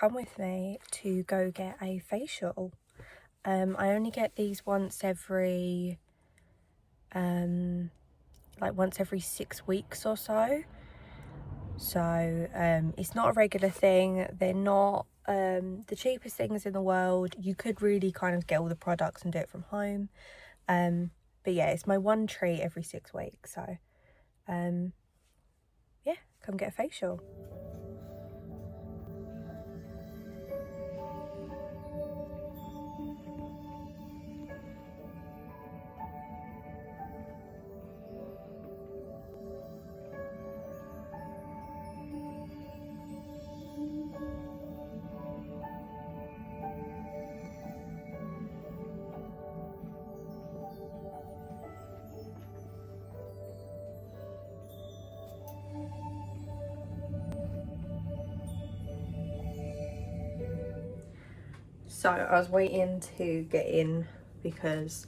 come with me to go get a facial. I only get these once every once every 6 weeks or so. So it's not a regular thing. They're not the cheapest things in the world. You could really kind of get all the products and do it from home. But yeah, it's my one treat every 6 weeks. So yeah, come get a facial. So I was waiting to get in because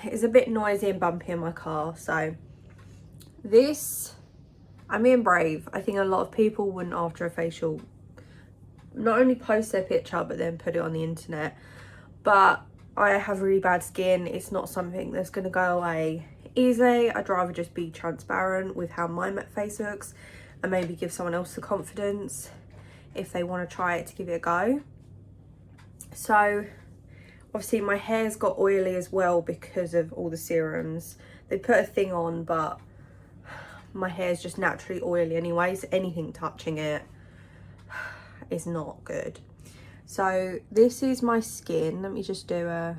it's a bit noisy and bumpy in my car. So this, I'm being brave. I think a lot of people wouldn't, after a facial, not only post their picture but then put it on the internet. But I have really bad skin. It's not something that's going to go away easily. I'd rather just be transparent with how my face looks and maybe give someone else the confidence if they want to try it to give it a go. So obviously my hair's got oily as well because of all the serums. They put a thing on, but my hair's just naturally oily anyway, so anything touching it is not good. So this is my skin. Let me just do a...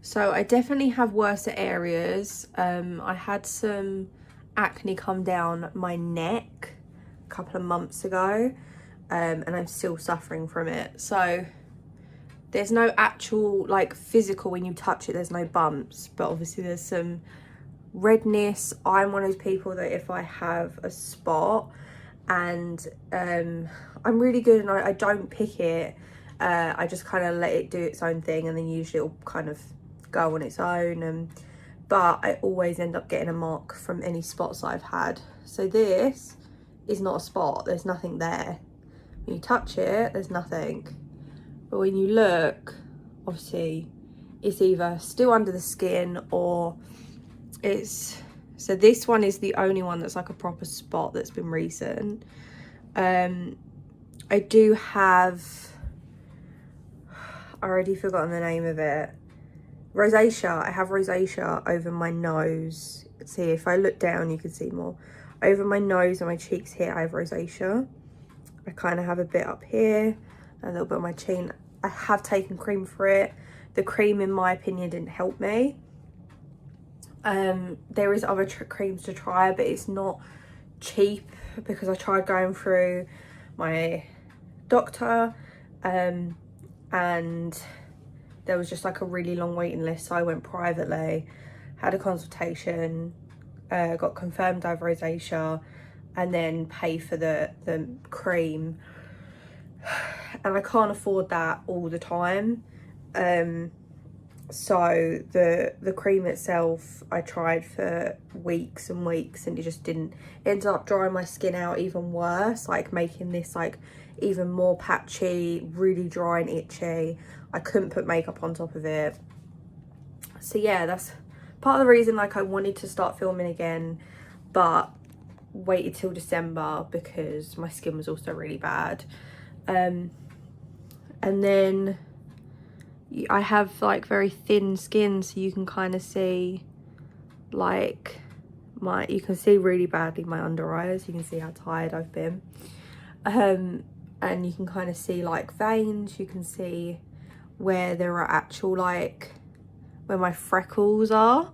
So I definitely have worse areas. I had some acne come down my neck a couple of months ago, and I'm still suffering from it. So there's no actual like physical, when you touch it there's no bumps, but obviously there's some redness. I'm one of those people that if I have a spot and I'm really good and I don't pick it, I just kind of let it do its own thing, and then usually it'll kind of go on its own. But I always end up getting a mark from any spots I've had. So this is not a spot, there's nothing there. When you touch it, there's nothing. But when you look, obviously it's either still under the skin or it's... So this one is the only one that's like a proper spot that's been recent. I do have... I already forgotten the name of it. Rosacea. I have rosacea over my nose. See, if I look down you can see more. Over my nose and my cheeks here I have rosacea. I kind of have a bit up here, a little bit on my chin. I have taken cream for it. The cream in my opinion didn't help me. There is other creams to try, but it's not cheap because I tried going through my doctor and there was just like a really long waiting list, so I went privately, had a consultation, got confirmed I have rosacea, and then pay for the cream, and I can't afford that all the time. So the cream itself I tried for weeks and weeks and it just didn't, it ended up drying my skin out even worse, like making this like even more patchy, really dry and itchy. I couldn't put makeup on top of it. So yeah, that's part of the reason like I wanted to start filming again, but waited till December because my skin was also really bad. And then I have like very thin skin, so you can kind of see like you can see really badly my under eyes. You can see how tired I've been. And you can kind of see like veins. You can see where there are actual like, where my freckles are.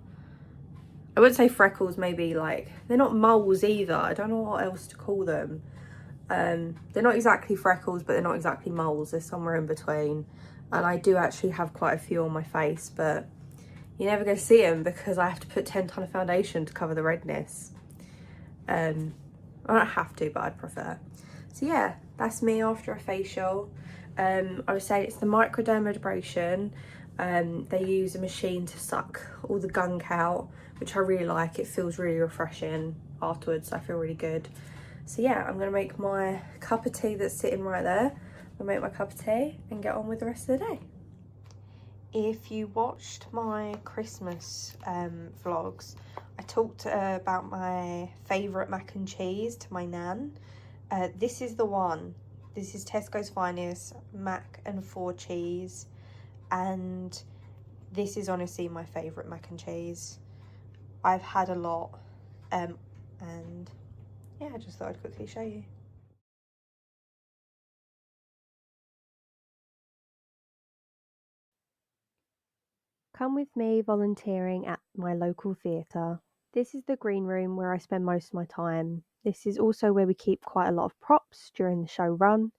I wouldn't say freckles, maybe like, they're not moles either. I don't know what else to call them. They're not exactly freckles, but they're not exactly moles. They're somewhere in between. And I do actually have quite a few on my face, but you're never going to see them because I have to put 10 ton of foundation to cover the redness. I don't have to, but I'd prefer. So yeah, that's me after a facial. I would say it's the microdermabrasion. They use a machine to suck all the gunk out, which I really like. It feels really refreshing. afterwards. I feel really good. So yeah, I'm gonna make my cup of tea that's sitting right there. I'll make my cup of tea and get on with the rest of the day. If you watched my Christmas vlogs, I talked about my favourite mac and cheese to my nan. This is the one. This is Tesco's Finest mac and 4 cheese, and this is honestly my favourite mac and cheese. I've had a lot, and yeah, I just thought I'd quickly show you. Come with me volunteering at my local theatre. This is the green room where I spend most of my time. This is also where we keep quite a lot of props during the show run.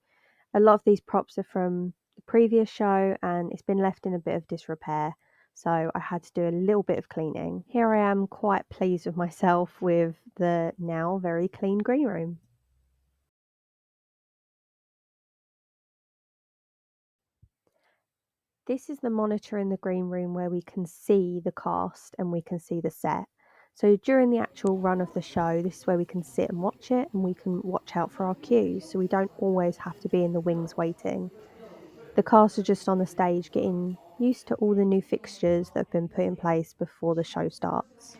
A lot of these props are from the previous show and it's been left in a bit of disrepair, so I had to do a little bit of cleaning. Here I am, quite pleased with myself with the now very clean green room. This is the monitor in the green room where we can see the cast and we can see the set. So during the actual run of the show, this is where we can sit and watch it, and we can watch out for our cues, so we don't always have to be in the wings waiting. The cast are just on the stage getting used to all the new fixtures that have been put in place before the show starts.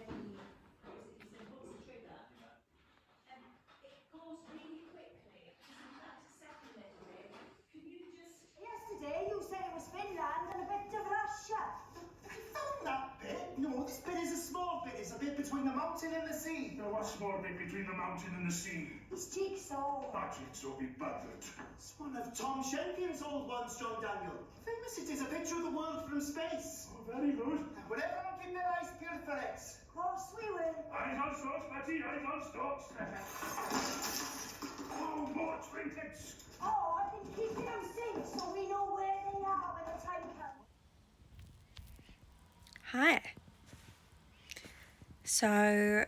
Yesterday you said it was Finland and a bit of Russia. Have you found that bit? No, this bit is a small bit. It's a bit between the mountain and the sea. Now, what small bit between the mountain and the sea? It's jigsaw. That jigsaw be buggered. It's one of Tom Shelton's old ones, John Daniel. Famous it is, a picture of the world from space. Oh, very good. Will everyone keep their eyes peeled for it? Of course we will. Eyes on stalks, Patty, eyes on stalks. Oh, more trinkets. Oh, I've been keeping them safe so we know where they are when the time comes. Hi. So,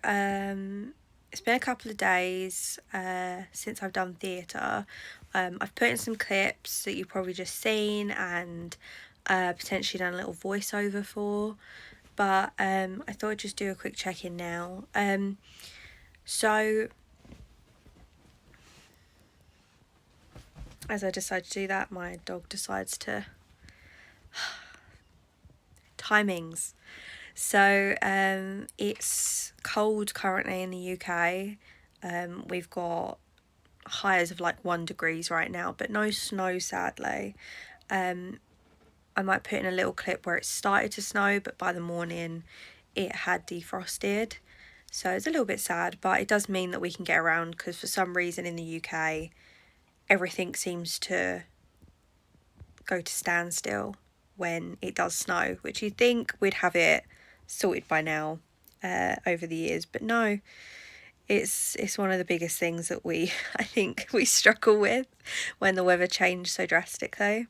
it's been a couple of days since I've done theatre. I've put in some clips that you've probably just seen and potentially done a little voiceover for, but I thought I'd just do a quick check-in now. So, as I decide to do that, my dog decides to... Timings. So it's cold currently in the UK. We've got highs of like 1 degree right now, but no snow, sadly. I might put in a little clip where it started to snow, but by the morning it had defrosted. So it's a little bit sad, but it does mean that we can get around, because for some reason in the UK, everything seems to go to standstill when it does snow, which you'd think we'd have it sorted by now over the years, but no, it's one of the biggest things that I think we struggle with when the weather changed so drastically.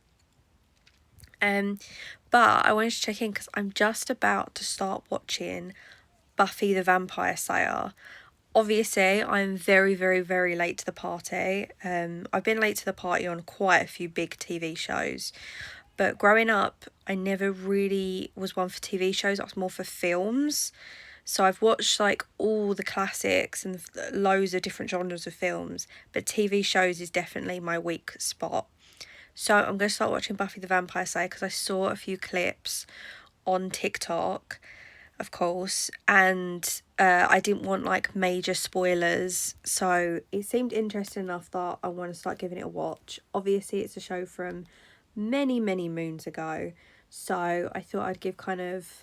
But I wanted to check in because I'm just about to start watching Buffy the Vampire Slayer. Obviously, I'm very, very, very late to the party. I've been late to the party on quite a few big TV shows. But growing up, I never really was one for TV shows. I was more for films. So I've watched like all the classics and loads of different genres of films. But TV shows is definitely my weak spot. So I'm going to start watching Buffy the Vampire Slayer because I saw a few clips on TikTok, of course. And I didn't want like major spoilers. So it seemed interesting enough that I want to start giving it a watch. Obviously, it's a show from many moons ago, so I thought I'd give kind of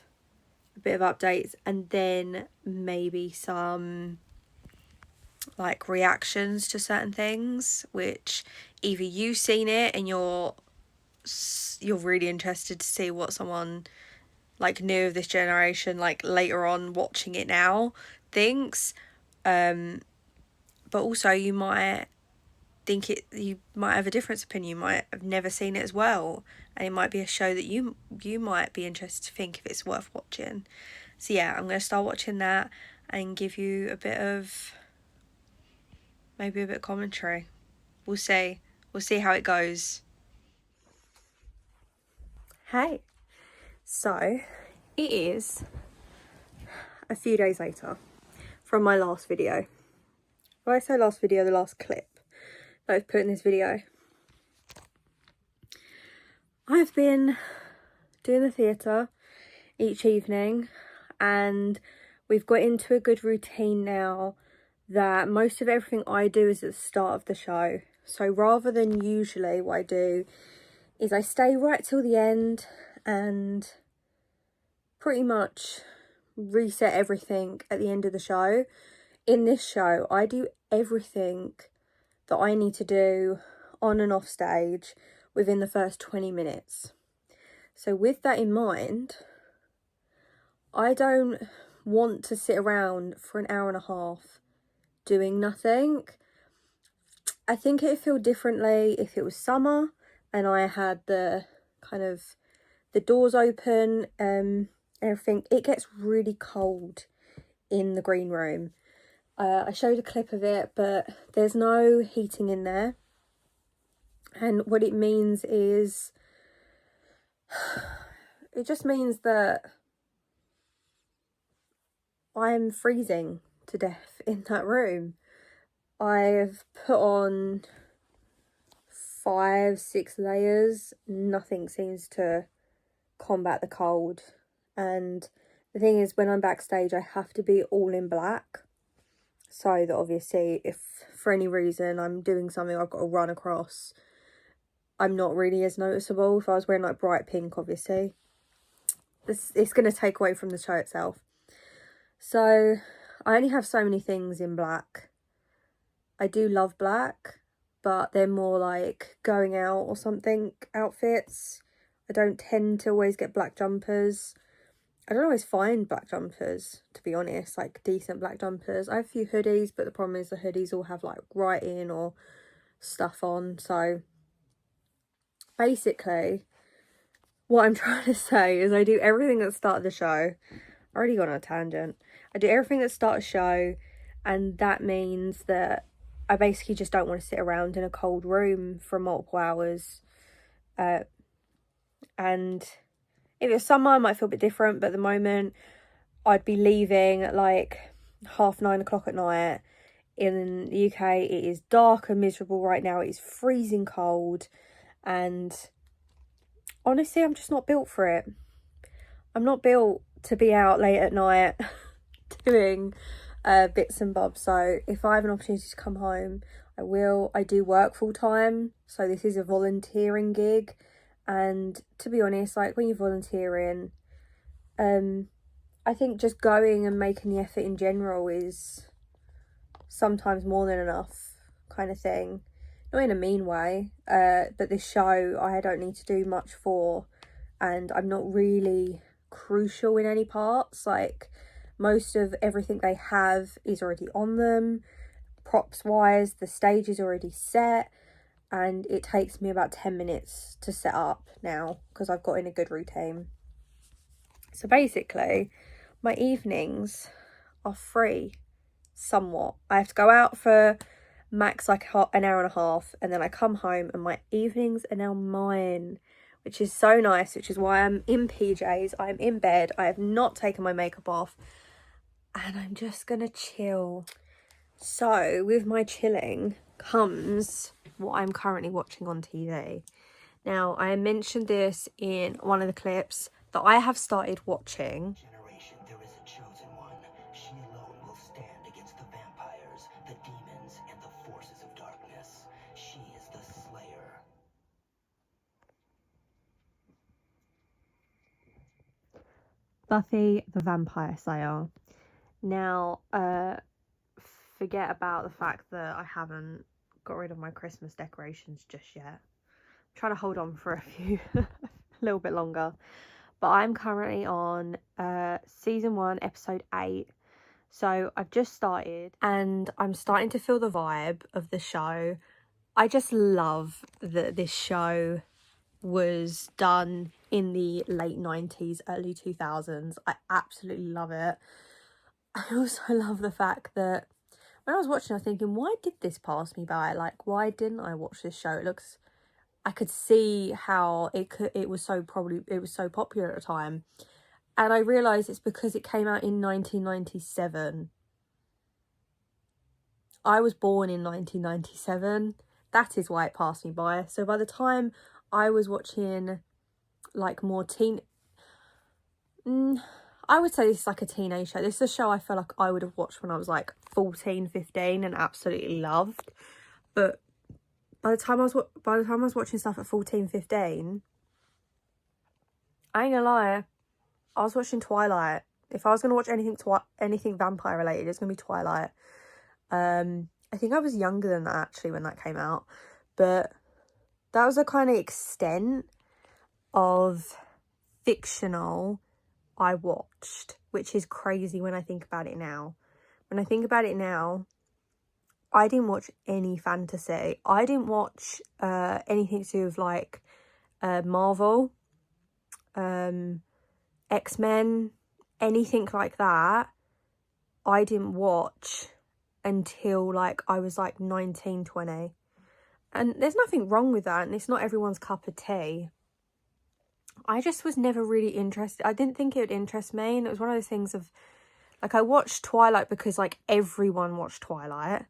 a bit of updates and then maybe some like reactions to certain things, which either you've seen it and you're really interested to see what someone like new of this generation, like later on watching it now, thinks, but also you might have a different opinion. You might have never seen it as well, and it might be a show that you might be interested to think if it's worth watching. So yeah, I'm going to start watching that and give you maybe a bit of commentary. We'll see how it goes. Hey, so it is a few days later from my last video. When I say last video, the last clip that I've put in this video. I've been doing the theatre each evening, and we've got into a good routine now that most of everything I do is at the start of the show. So rather than usually, what I do is I stay right till the end and pretty much reset everything at the end of the show. In this show, I do everything that I need to do on and off stage within the first 20 minutes. So with that in mind, I don't want to sit around for an hour and a half doing nothing. I think it would feel differently if it was summer and I had the kind of the doors open and everything. It gets really cold in the green room. I showed a clip of it, but there's no heating in there. And what it means is, it just means that I'm freezing to death in that room. I've put on 5-6 layers. Nothing seems to combat the cold. And the thing is, when I'm backstage, I have to be all in black. So that obviously, if for any reason I'm doing something I've got to run across, I'm not really as noticeable. If I was wearing like bright pink, obviously, it's going to take away from the show itself. So I only have so many things in black. I do love black, but they're more like going out or something outfits. I don't tend to always get black jumpers. I don't always find black jumpers, to be honest, like decent black jumpers. I have a few hoodies, but the problem is the hoodies all have like writing or stuff on. So basically, what I'm trying to say is I do everything at the start of the show. I already got on a tangent. I do everything at the start of the show, and that means that I basically just don't want to sit around in a cold room for multiple hours. And if it's summer, I might feel a bit different, but at the moment, I'd be leaving at like 9:30 at night. In the UK, it is dark and miserable right now. It is freezing cold, and honestly, I'm just not built for it. I'm not built to be out late at night doing bits and bobs. So if I have an opportunity to come home, I will. I do work full time, so this is a volunteering gig, and to be honest, like when you're volunteering, I think just going and making the effort in general is sometimes more than enough, kind of thing. Not in a mean way, but this show I don't need to do much for, and I'm not really crucial in any parts. Like most of everything they have is already on them, props wise. The stage is already set, and it takes me about 10 minutes to set up now because I've got in a good routine. So basically my evenings are free somewhat. I have to go out for max like an hour and a half, and then I come home and my evenings are now mine, which is so nice, which is why I'm in PJs, I'm in bed, I have not taken my makeup off, and I'm just gonna chill. So with my chilling comes what I'm currently watching on TV. Now, I mentioned this in one of the clips that I have started watching. Generation, there is a chosen one. She alone will stand against the vampires, the demons, and the forces of darkness. She is the Slayer. Buffy the Vampire Slayer. Now, forget about the fact that I haven't got rid of my Christmas decorations just yet. I'm trying to hold on for a little bit longer. But I'm currently on season 1, episode 8. So I've just started and I'm starting to feel the vibe of the show. I just love that this show was done in the late 90s, early 2000s. I absolutely love it. I also love the fact that when I was watching, I was thinking, why did this pass me by? Like, why didn't I watch this show? I could see how it was so popular at the time. And I realised it's because it came out in 1997. I was born in 1997. That is why it passed me by. So by the time I was watching like more I would say this is like a teenage show. This is a show I feel like I would have watched when I was like 14, 15 and absolutely loved. But by the time I was watching stuff at 14, 15, I ain't gonna lie, I was watching Twilight. If I was gonna watch anything vampire related, it's gonna be Twilight. I think I was younger than that actually when that came out, but that was the kind of extent of fictional I watched, which is crazy when I think about it now. When I think about it now, I didn't watch any fantasy. I didn't watch anything to do with like Marvel, X-Men, anything like that. I didn't watch until like I was like 19, 20. And there's nothing wrong with that, and it's not everyone's cup of tea. I just was never really interested. I didn't think it would interest me, and it was one of those things of like I watched Twilight because like everyone watched Twilight,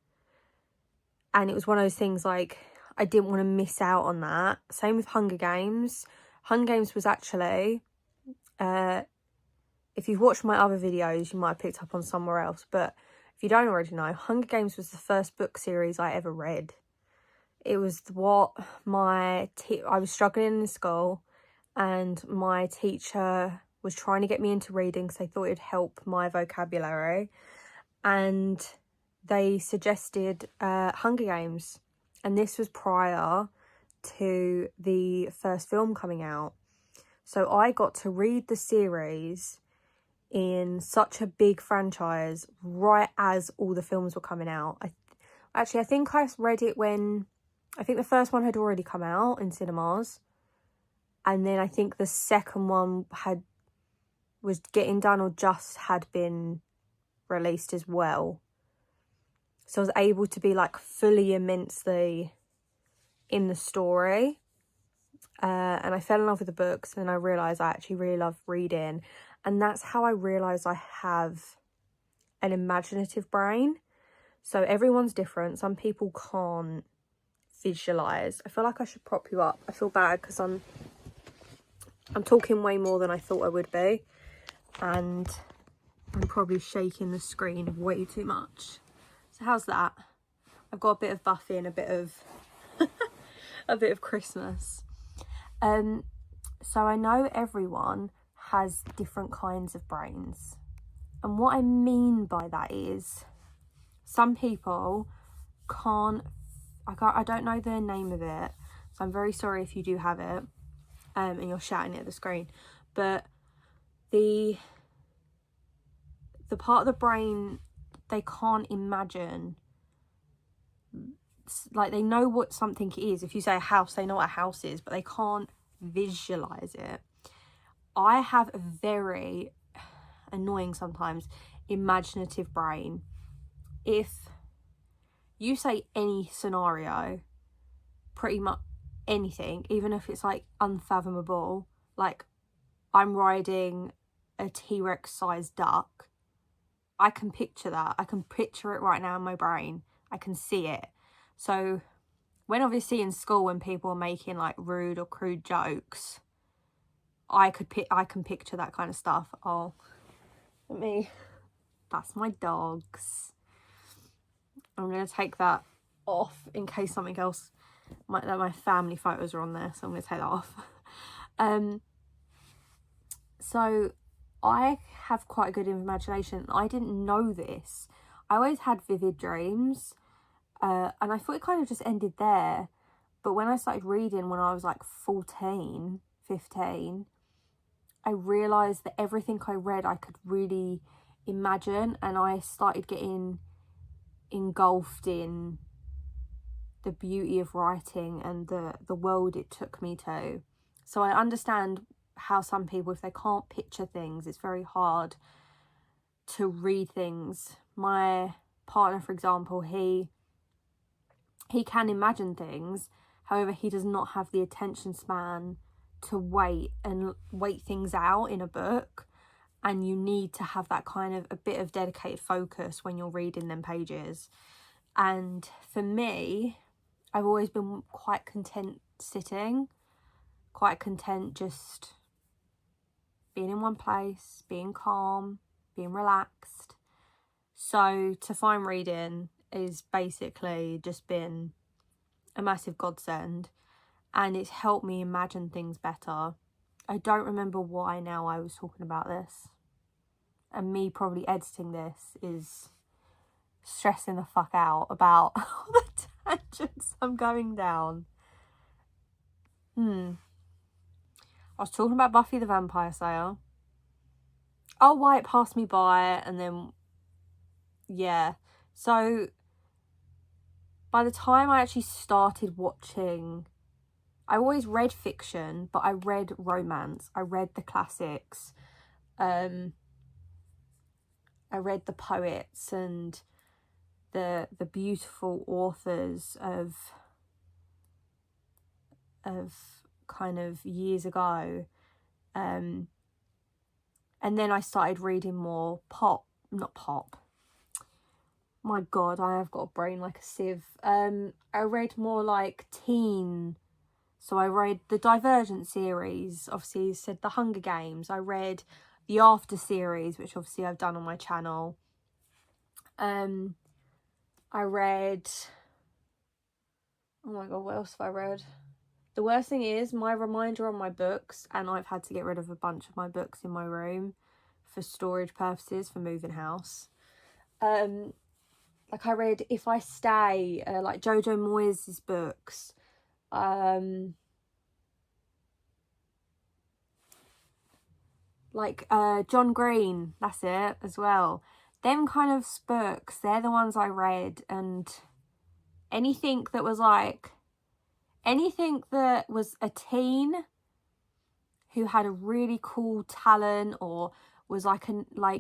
and it was one of those things like I didn't want to miss out on that. Same with Hunger Games. Hunger Games was actually if you've watched my other videos, you might have picked up on somewhere else, but if you don't already know, Hunger Games was the first book series I ever read. It was what I was struggling in school, and my teacher was trying to get me into reading because they thought it'd help my vocabulary, and they suggested Hunger Games, and this was prior to the first film coming out. So I got to read the series in such a big franchise right as all the films were coming out. I think I read it when I think the first one had already come out in cinemas, and then I think the second one was getting done or just had been released as well. So I was able to be like fully immensely in the story, and I fell in love with the books, and I realised I actually really love reading, and that's how I realised I have an imaginative brain. So everyone's different. Some people can't visualise. I feel like I should prop you up. I feel bad because I'm talking way more than I thought I would be, and I'm probably shaking the screen way too much. So how's that? I've got a bit of Buffy and a bit of a bit of Christmas. So I know everyone has different kinds of brains, and what I mean by that is some people I don't know the name of it, so I'm very sorry if you do have it and you're shouting at the screen, but the part of the brain they can't imagine, like they know what something is. If you say a house, they know what a house is, but they can't visualize it. I have a very annoying sometimes imaginative brain. If you say any scenario, pretty much anything, even if it's like unfathomable, like I'm riding a T-Rex sized duck, I can picture that. I can picture it right now in my brain. I can see it. So when obviously in school when people are making like rude or crude jokes, I can picture that kind of stuff. Oh, that's my dogs. I'm going to take that off in case something else, my family photos are on there, so I'm going to take that off. So I have quite a good imagination. I didn't know this. I always had vivid dreams, and I thought it kind of just ended there. But when I started reading when I was like 14, 15, I realised that everything I read I could really imagine, and I started getting engulfed in the beauty of writing and the world it took me to. So I understand how some people, if they can't picture things, it's very hard to read things. My partner, for example, he can imagine things, however he does not have the attention span to wait things out in a book, and you need to have that kind of a bit of dedicated focus when you're reading them pages. And for me, I've always been quite content sitting, quite content just being in one place, being calm, being relaxed. So to find reading is basically just been a massive godsend, and it's helped me imagine things better. I don't remember why now I was talking about this, and me probably editing this is stressing the fuck out about all the tangents I'm going down. I was talking about Buffy the Vampire Slayer. Oh, why it passed me by, and then yeah. So by the time I actually started watching, I always read fiction, but I read romance. I read the classics. I read the poets and the beautiful authors of kind of years ago. And then I started reading more not pop. My God, I have got a brain like a sieve. I read more like teen. So I read the Divergent series, obviously said the Hunger Games. I read the After series, which obviously I've done on my channel. I read, oh my God, what else have I read? The worst thing is my reminder on my books, and I've had to get rid of a bunch of my books in my room for storage purposes, for moving house. Like I read If I Stay, like Jojo Moyes' books. Like John Green, that's it as well. Them kind of books, they're the ones I read. And anything that was a teen who had a really cool talent, or was like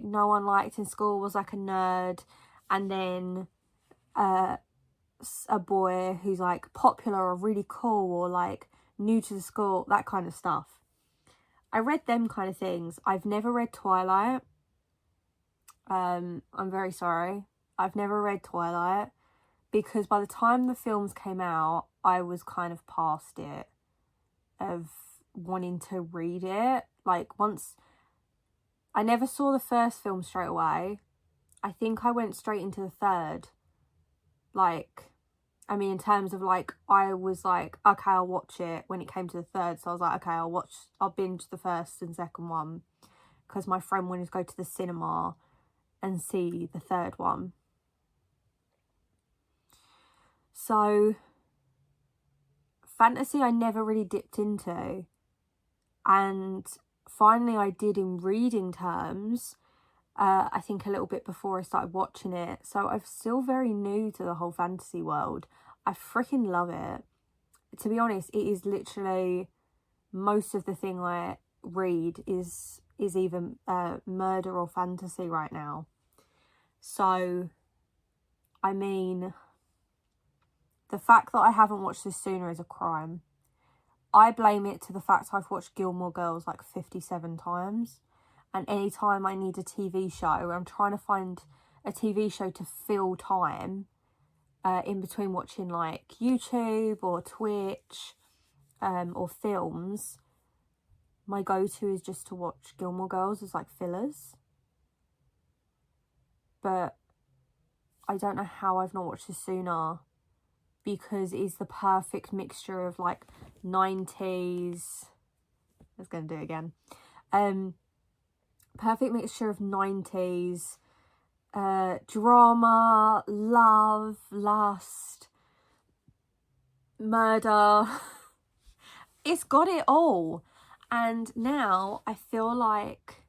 no one liked in school, was like a nerd, and then a boy who's like popular or really cool or like new to the school, that kind of stuff. I read them kind of things. I've never read Twilight. I'm very sorry. I've never read Twilight because by the time the films came out, I was kind of past it of wanting to read it. Like once, I never saw the first film straight away. I think I went straight into the third. Like, I mean, in terms of like, I was like, okay, I'll watch it when it came to the third. So I was like, okay, I'll binge the first and second one because my friend wanted to go to the cinema and see the third one. So fantasy I never really dipped into, and finally I did in reading terms. I think a little bit before I started watching it. So I'm still very new to the whole fantasy world. I freaking love it. To be honest, it is literally most of the thing I read is even murder or fantasy right now. So, I mean, the fact that I haven't watched this sooner is a crime. I blame it to the fact I've watched Gilmore Girls like 57 times. And anytime I need a TV show, I'm trying to find a TV show to fill time in between watching like YouTube or Twitch or films, my go-to is just to watch Gilmore Girls as like fillers. But I don't know how I've not watched this sooner, because it's the perfect mixture of like 90s, I was going to do it again, perfect mixture of 90s drama, love, lust, murder. It's got it all. And now I feel like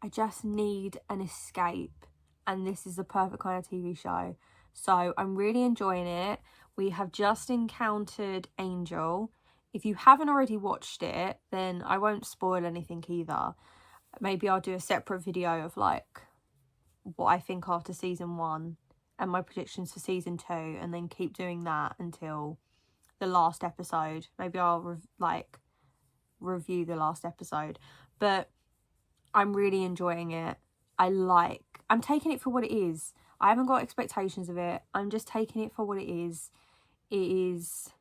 I just need an escape, and this is the perfect kind of TV show. So I'm really enjoying it. We have just encountered Angel. If you haven't already watched it, then I won't spoil anything either. Maybe I'll do a separate video of like what I think after season 1 and my predictions for season 2, and then keep doing that until the last episode. Maybe I'll review the last episode. But I'm really enjoying it. I'm taking it for what it is. I haven't got expectations of it. I'm just taking it for what it is. It is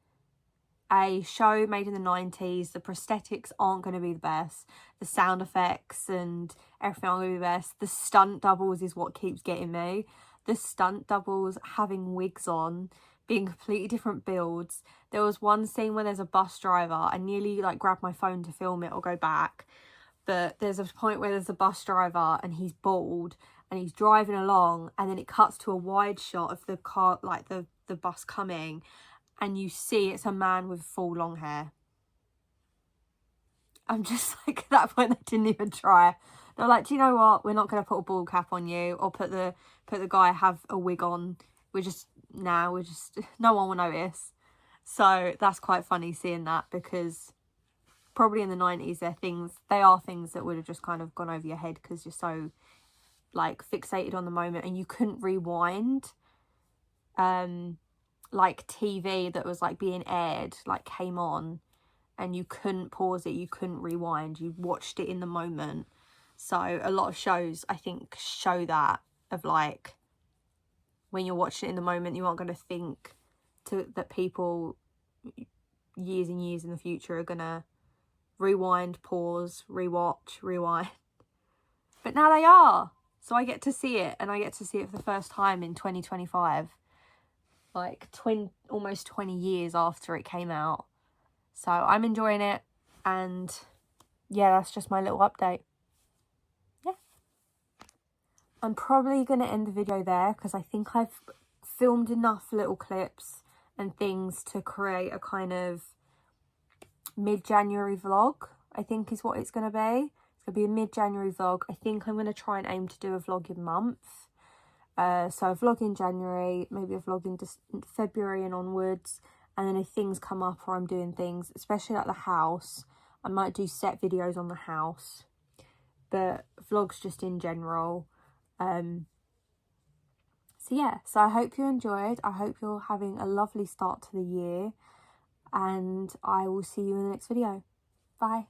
a show made in the 90s. The prosthetics aren't going to be the best. The sound effects and everything aren't going to be the best. The stunt doubles is what keeps getting me. The stunt doubles having wigs on, being completely different builds. There was one scene where there's a bus driver. I nearly like grabbed my phone to film it or go back. But there's a point where there's a bus driver and he's bald and he's driving along, and then it cuts to a wide shot of the car, like the bus coming, and you see it's a man with full long hair. I'm just like, at that point they didn't even try. They're like, do you know what? We're not going to put a ball cap on you or put the guy have a wig on. We're just no one will notice. So that's quite funny seeing that, because probably in the 90s they are things that would have just kind of gone over your head because you're so like fixated on the moment, and you couldn't rewind. Like TV that was like being aired, like came on, and you couldn't pause it, you couldn't rewind, you watched it in the moment. So a lot of shows, I think, show that, of like, when you're watching it in the moment, you aren't going to think that people years and years in the future are going to rewind, pause, rewatch, rewind. But now they are. So I get to see it, and I get to see it for the first time in 2025. Like almost 20 years after it came out. So I'm enjoying it, and yeah, that's just my little update. Yeah. I'm probably going to end the video there because I think I've filmed enough little clips and things to create a kind of mid-January vlog, I think is what it's going to be. It's going to be a mid-January vlog. I think I'm going to try and aim to do a vlog in month. So a vlog in January, maybe a vlog in February and onwards. And then if things come up or I'm doing things, especially like the house, I might do set videos on the house. But vlogs just in general. So yeah, so I hope you enjoyed. I hope you're having a lovely start to the year. And I will see you in the next video. Bye.